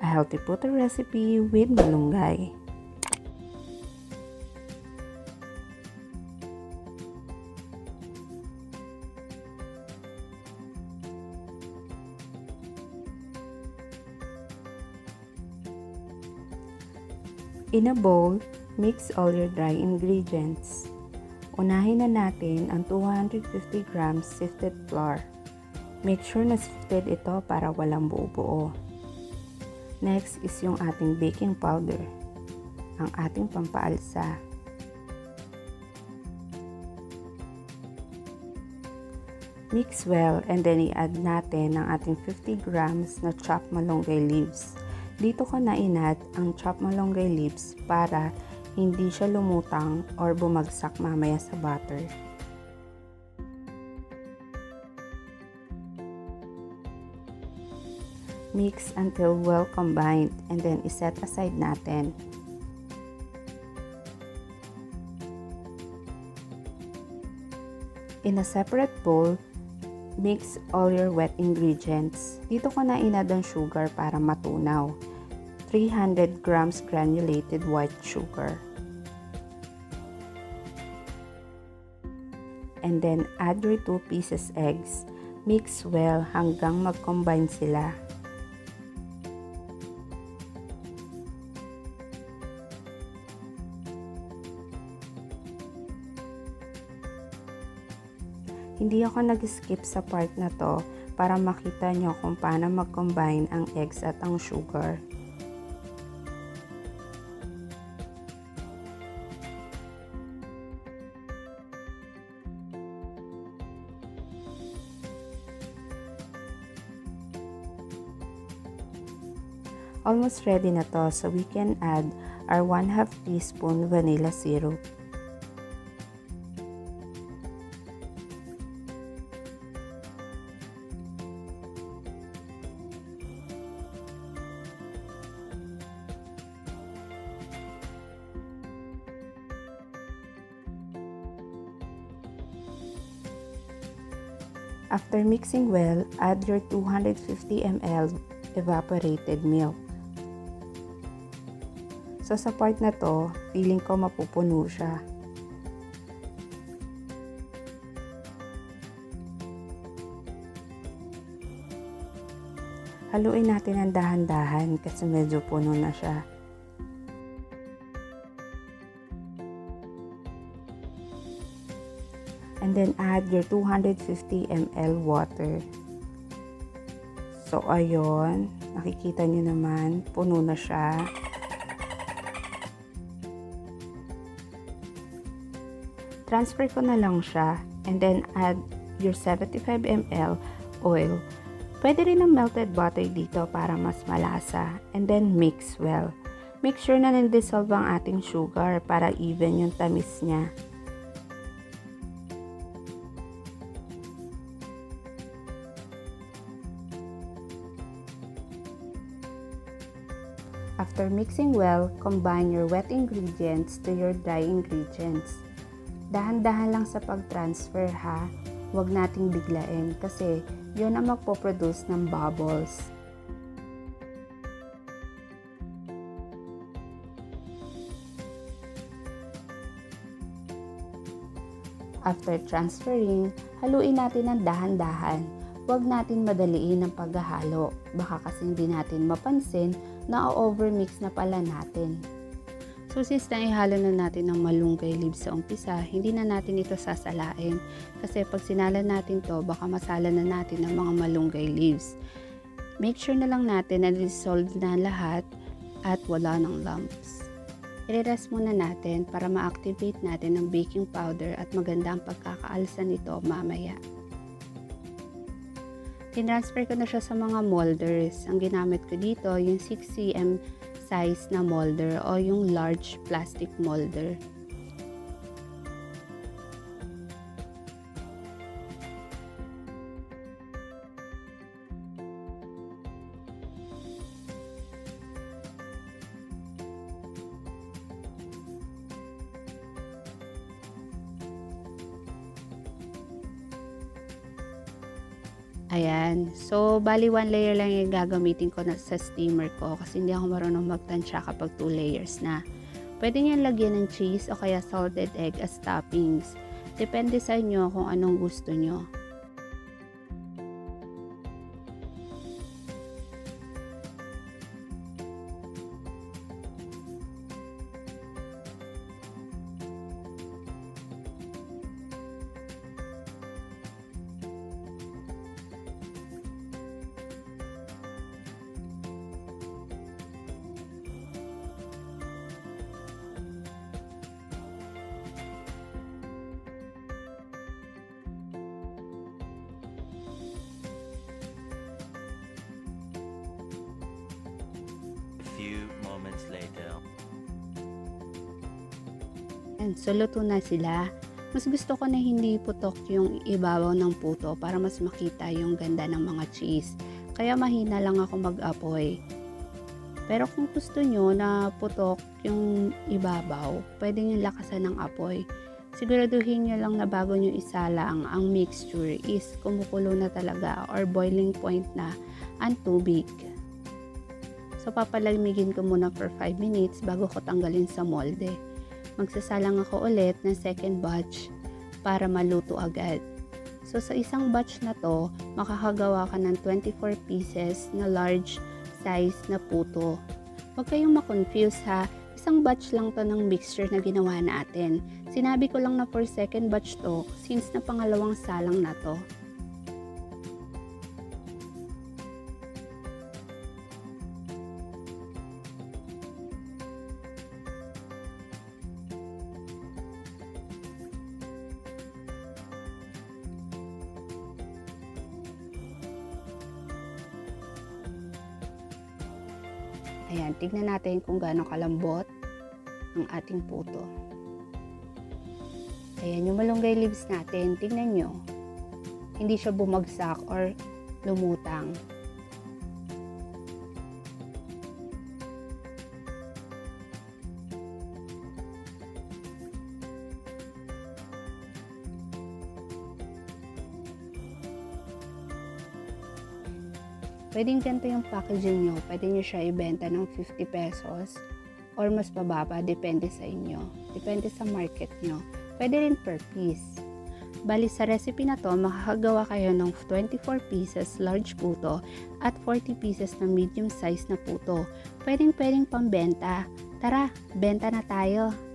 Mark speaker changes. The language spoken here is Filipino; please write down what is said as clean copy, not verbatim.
Speaker 1: a healthy puto recipe with malunggay. In a bowl, mix all your dry ingredients. Unahin na natin ang 250 grams sifted flour. Make sure na sifted ito para walang buo-buo. Next is yung ating baking powder, ang ating pampaalsa. Mix well and then i-add natin ang ating 50 grams na chopped malunggay leaves. Dito ko na inad ang chopped malunggay leaves para hindi siya lumutang or bumagsak mamaya sa butter. Mix until well combined and then iset aside natin. In a separate bowl, mix all your wet ingredients. Dito ko na inad ang sugar para matunaw. 300 grams granulated white sugar. And then add your 2 pieces eggs. Mix well hanggang mag-combine sila. Hindi ako nag-skip sa part na to para makita nyo kung paano mag-combine ang eggs at ang sugar. Almost ready na to, so we can add our 1/2 teaspoon vanilla syrup. After mixing well, add your 250 ml evaporated milk. So sa part na to, feeling ko mapupuno siya. Haluin natin ang dahan-dahan kasi medyo puno na siya. And then add your 250 ml water. So ayun, nakikita nyo naman, puno na siya. Transfer ko na lang siya and then add your 75 ml oil. Pwede rin ng melted butter dito para mas malasa. And then mix well. Make sure na nandissolve ang ating sugar para even yung tamis niya. After mixing well, combine your wet ingredients to your dry ingredients. Dahan-dahan lang sa pag-transfer ha, huwag nating biglain kasi yun ang magpo-produce ng bubbles. After transferring, haluin natin ng dahan-dahan. Huwag natin madaliin ang paghahalo, baka kasi hindi natin mapansin na overmix na pala natin. So since naihalo na natin ng malunggay leaves sa umpisa, hindi na natin ito sasalain kasi pag sinala natin to, baka masala na natin ang mga malunggay leaves. Make sure na lang natin na dissolve na lahat at wala ng lumps. I-rest muna natin para ma-activate natin ang baking powder at maganda ang pagkakaalsa nito mamaya. Tinransfer ko na siya sa mga molders. Ang ginamit ko dito, yung 6 cm size na molder o yung large plastic molder. Ayan. So, bali 1 layer lang yung gagamitin ko na sa steamer ko kasi hindi ako marunong magtansya kapag 2 layers na. Pwede nyo lagyan ng cheese o kaya salted egg as toppings. Depende sa inyo kung anong gusto nyo.
Speaker 2: Few moments later.
Speaker 1: And so, luto na sila. Mas gusto ko na hindi putok yung ibabaw ng puto para mas makita yung ganda ng mga cheese. Kaya mahina lang ako mag-apoy. Pero kung gusto nyo na putok yung ibabaw, pwede nyo lakasan ng apoy. Siguraduhin nyo lang na bago nyo isalang ang mixture is kumukulo na talaga or boiling point na ang tubig. So, papalamigin ko muna for 5 minutes bago ko tanggalin sa molde. Magsasalang ako ulit ng second batch para maluto agad. So, sa isang batch na to, makakagawa ka ng 24 pieces na large size na puto. Huwag kayong makonfuse ha. Isang batch lang to ng mixture na ginawa natin. Sinabi ko lang na for second batch to since na pangalawang salang na to. Ayan, tignan natin kung gaano kalambot ang ating puto. Ayan, yung malunggay leaves natin, tignan nyo. Hindi siya bumagsak or lumutang. Pwedeng ganito yung packaging nyo. Pwede nyo siya ibenta ng 50 pesos or mas bababa. Depende sa inyo. Depende sa market nyo. Pwede rin per piece. Bali sa recipe na to, makakagawa kayo ng 24 pieces large puto at 40 pieces na medium size na puto. Pwedeng pambenta. Tara, benta na tayo!